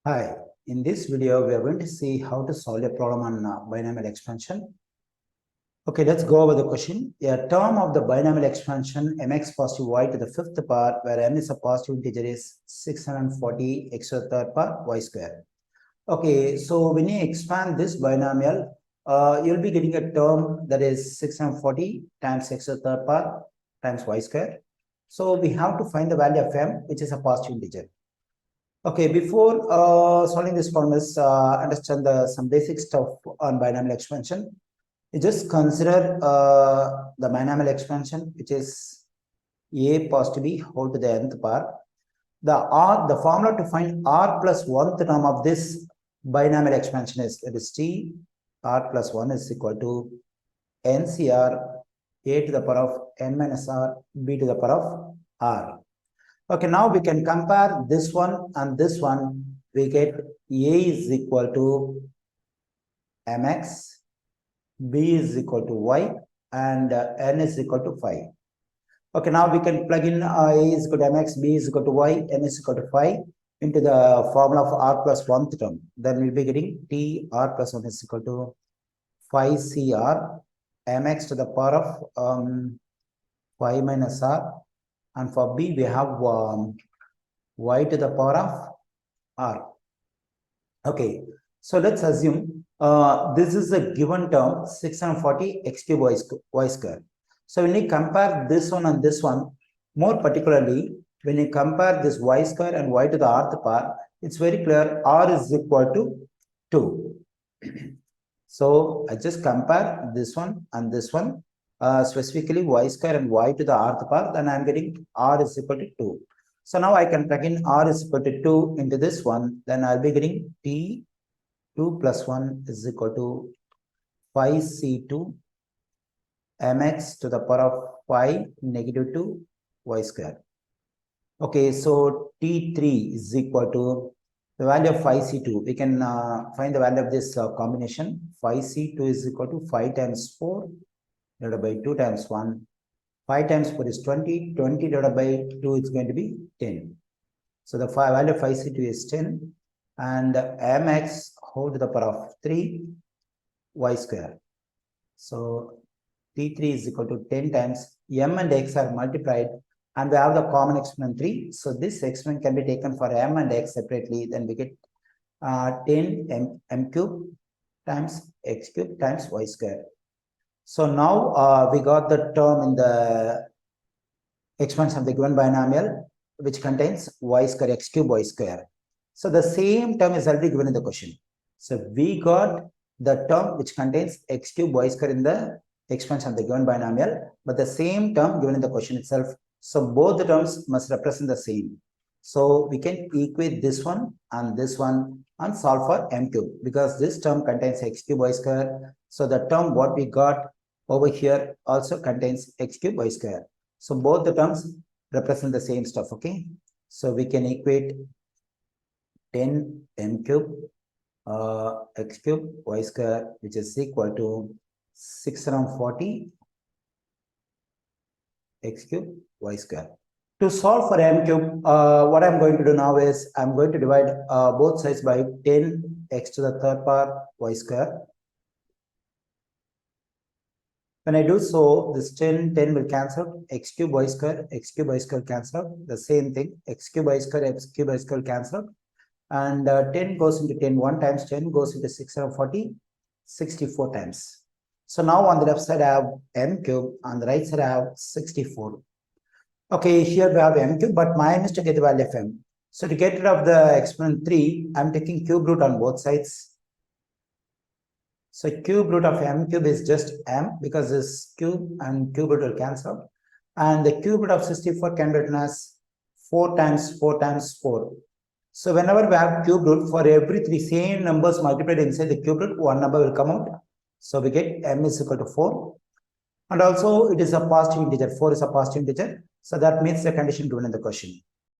Hi, in this video, we are going to see how to solve a problem on binomial expansion. Okay, let's go over the question. A term of the binomial expansion mx positive y to the fifth power, where m is a positive integer, is 640 x to the third power y square. Okay, so when you expand this binomial, you'll be getting a term that is 640 times x to the third power times y square. So we have to find the value of m, which is a positive integer. Okay, before solving this problem, let's understand some basic stuff on binomial expansion. You just consider the binomial expansion, which is a positive b whole to the nth power. The formula to find r plus 1th term of this binomial expansion is, that is t r plus 1 is equal to ncr a to the power of n minus r b to the power of r. Okay, now we can compare this one and this one. We get a is equal to mx, b is equal to y, and n is equal to 5. Okay, now we can plug in a is equal to mx, b is equal to y, n is equal to 5 into the formula of r plus 1th term. Then we'll be getting t r plus 1 is equal to 5cr mx to the power of 5 minus r. And for b, we have y to the power of r. Okay, so let's assume this is a given term 640 x cube y square. So when you compare this one and this one, more particularly when you compare this y square and y to the rth power, it's very clear r is equal to 2. So I just compare this one and this one. Specifically y square and y to the rth power, then I'm getting r is equal to 2. So now I can plug in r is equal to 2 into this one, then I'll be getting t 2 plus 1 is equal to 5c2 mx to the power of 5 negative 2 y square. Okay, so t3 is equal to the value of 5c2. We can find the value of this combination. 5c2 is equal to 5 times 4 divided by 2 times 1. 5 times 4 is 20. 20 divided by 2 is going to be 10. So the value of 5c2 is 10. And mx whole to the power of 3 y square. So t3 is equal to 10 times m and x are multiplied. And we have the common exponent 3. So this exponent can be taken for m and x separately. Then we get 10 m cube times x cube times y square. So now we got the term in the expansion of the given binomial, which contains y square x cube y square. So the same term is already given in the question. So we got the term which contains x cube y square in the expansion of the given binomial, but the same term given in the question itself. So both the terms must represent the same. So we can equate this one and solve for m cube, because this term contains x cube y square. So the term what we got over here also contains x cube y square. So both the terms represent the same stuff. Okay, so we can equate 10 m cube x cube y square, which is equal to 640 x cube y square. To solve for m cube, what I'm going to do now is I'm going to divide both sides by 10 x to the third power y square. When I do so, this 10 will cancel, x cube y square cancel out. The same thing, x cube y square cancel out. And 10 goes into 10, 1 times 10 goes into 640, 64 times. So now on the left side I have m cube, on the right side I have 64. Okay, here we have m cube, but my aim is to get the value of m. So to get rid of the exponent 3, I'm taking cube root on both sides. So cube root of m cube is just m, because this cube and cube root will cancel. And the cube root of 64 can be written as 4 times 4 times 4. So whenever we have cube root, for every 3 same numbers multiplied inside the cube root, one number will come out. So we get m is equal to 4. And also it is a positive integer. 4 is a positive integer. So that meets the condition given in the question.